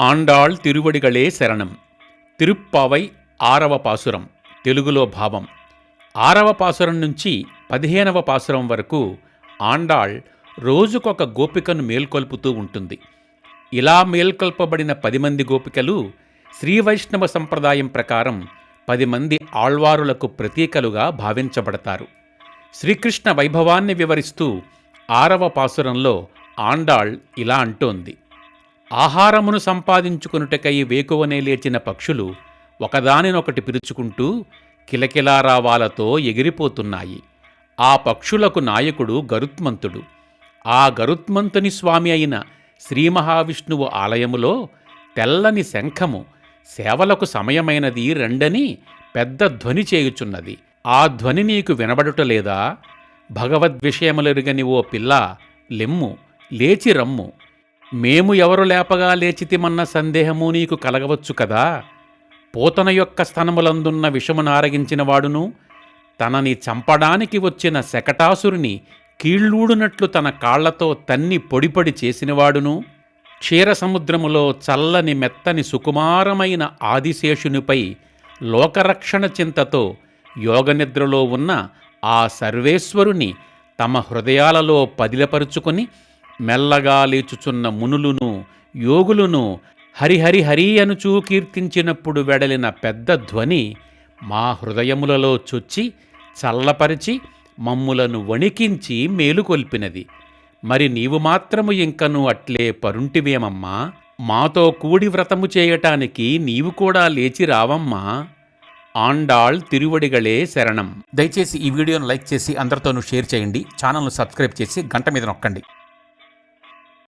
ఆండాళ్ తిరువడిగళే శరణం. తిరుప్పావై 6వ పాసురం. తెలుగులో భావం. 6వ పాసురం నుంచి 15వ పాసురం వరకు ఆండాళ్ రోజుకొక గోపికను మేల్కొల్పుతూ ఉంటుంది. ఇలా మేల్కొల్పబడిన 10 మంది గోపికలు శ్రీవైష్ణవ సంప్రదాయం ప్రకారం 10 మంది ఆళ్వారులకు ప్రతీకలుగా భావించబడతారు. శ్రీకృష్ణ వైభవాన్ని వివరిస్తూ 6వ పాసురంలో ఆండాళ్ ఇలా అంటోంది: ఆహారమును సంపాదించుకొనుటకై వేకువనే లేచిన పక్షులు ఒకదానినొకటి పిలుచుకుంటూ కిలకిలారావాలతో ఎగిరిపోతున్నాయి. ఆ పక్షులకు నాయకుడు గరుత్మంతుడు. ఆ గరుత్మంతుని స్వామి అయిన శ్రీ మహావిష్ణువు ఆలయములో తెల్లని శంఖము సేవలకు సమయమైనది రండని పెద్ద ధ్వని చేయుచున్నది. ఆ ధ్వని నీకు వినబడుటలేదా? భగవద్విషయములెరుగని ఓ పిల్ల, లెమ్ము, లేచి రమ్ము. మేము ఎవరు లేపగా లేచితిమన్న సందేహము నీకు కలగవచ్చు కదా. పోతన యొక్క స్తనములందున్న విషమునారగించినవాడును, తనని చంపడానికి వచ్చిన శకటాసురుని కీళ్ళూడునట్లు తన కాళ్లతో తన్ని పొడిపడి చేసినవాడును, క్షీరసముద్రములో చల్లని మెత్తని సుకుమారమైన ఆదిశేషునిపై లోకరక్షణ చింతతో యోగనిద్రలో ఉన్న ఆ సర్వేశ్వరుని తమ హృదయాలలో పదిలపరుచుకొని మెల్లగా లేచుచున్న మునులును యోగులును హరిహరి హరి అనుచూ కీర్తించినప్పుడు వెడలిన పెద్ద ధ్వని మా హృదయములలో చొచ్చి చల్లపరిచి మమ్ములను వణికించి మేలుకొల్పినది. మరి నీవు మాత్రము ఇంకను అట్లే పరుంటివేమమ్మా? మాతో కూడి వ్రతము చేయటానికి నీవు కూడా లేచి రావమ్మా. ఆండాళ్ తిరువడిగళే శరణం. దయచేసి ఈ వీడియోను లైక్ చేసి అందరితోనూ షేర్ చేయండి. ఛానల్ను సబ్స్క్రైబ్ చేసి గంట మీద నొక్కండి.